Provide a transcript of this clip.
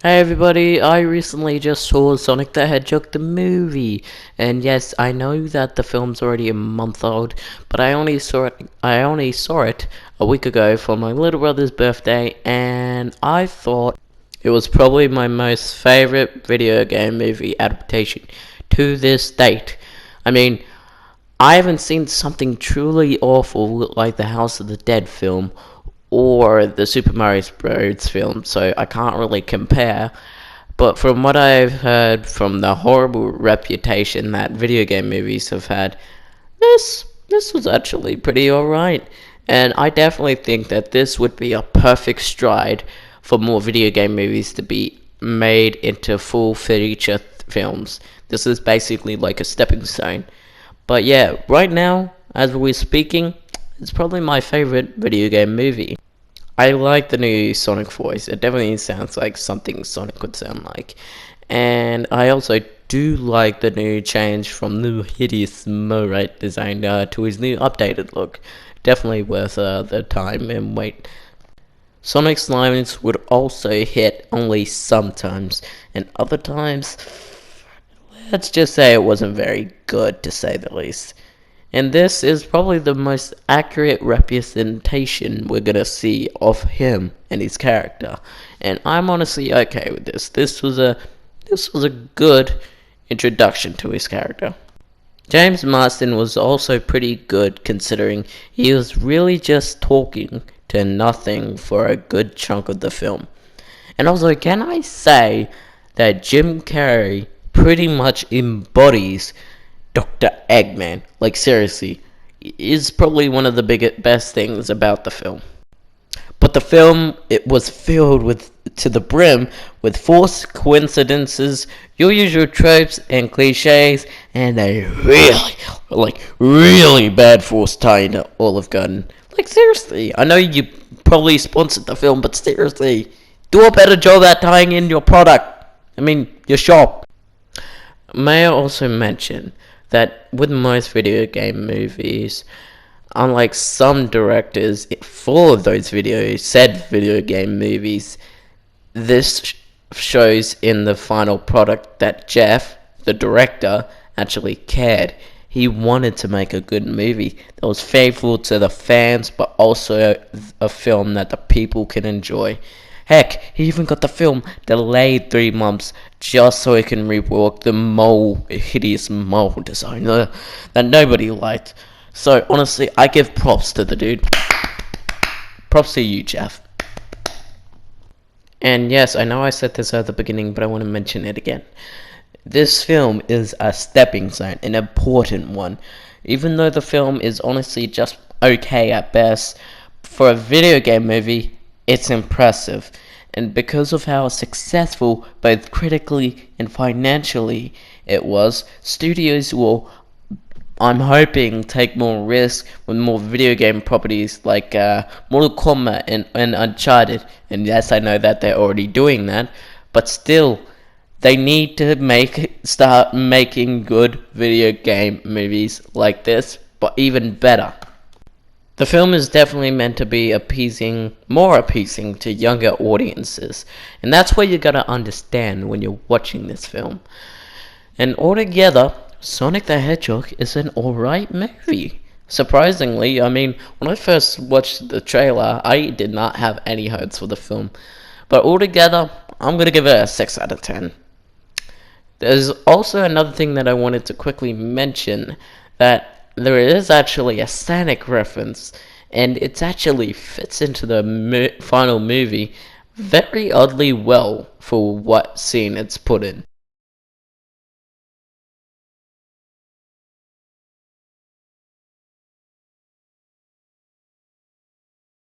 Hey everybody, I recently just saw Sonic the Hedgehog the movie, and yes, I know that the film's already a month old, but I only saw it a week ago for my little brother's birthday, and I thought it was probably my most favorite video game movie adaptation to this date. I mean, I haven't seen something truly awful like the House of the Dead film or the Super Mario Bros. Film, so I can't really compare. But from what I've heard from the horrible reputation that video game movies have had, this was actually pretty alright. And I definitely think that this would be a perfect stride for more video game movies to be made into full feature films. This is basically like a stepping stone. But yeah, right now, as we're speaking, it's probably my favorite video game movie. I like the new Sonic voice. It definitely sounds like something Sonic would sound like. And I also do like the new change from the hideous Mo-Rat design to his new updated look. Definitely worth the time and wait. Sonic's lines would also hit only sometimes, and other times, let's just say it wasn't very good, to say the least. And this is probably the most accurate representation we're gonna see of him and his character. And I'm honestly okay with this. This was a good introduction to his character. James Marsden was also pretty good considering he was really just talking to nothing for a good chunk of the film. And also, can I say that Jim Carrey pretty much embodies Dr. Eggman? Like, seriously, is probably one of the best things about the film. But the film, it was filled with to the brim with forced coincidences, your usual tropes and cliches, and a really bad forced tie into Olive Garden. Like, seriously, I know you probably sponsored the film, but seriously, do a better job at tying in your product. I mean, your shop. May I also mention that with most video game movies, unlike some directors for those said video game movies, this shows in the final product that Jeff, the director, actually cared. He wanted to make a good movie that was faithful to the fans, but also a film that the people can enjoy. Heck, he even got the film delayed 3 months just so he can rework the hideous mole design that nobody liked. So honestly, I give props to the dude. Props to you, Jeff. And yes, I know I said this at the beginning, but I want to mention it again. This film is a stepping stone, an important one. Even though the film is honestly just okay at best, for a video game movie, it's impressive. And because of how successful, both critically and financially, it was, studios will, I'm hoping, take more risks with more video game properties like Mortal Kombat and Uncharted. And yes, I know that they're already doing that, but still, they need to start making good video game movies like this, but even better. The film is definitely meant to be more appeasing to younger audiences, and that's what you gotta understand when you're watching this film. And altogether, Sonic the Hedgehog is an alright movie. Surprisingly, I mean, when I first watched the trailer, I did not have any hopes for the film. But altogether, I'm gonna give it a 6 out of 10. There's also another thing that I wanted to quickly mention, that there is actually a Sonic reference, and it actually fits into the final movie very oddly well for what scene it's put in.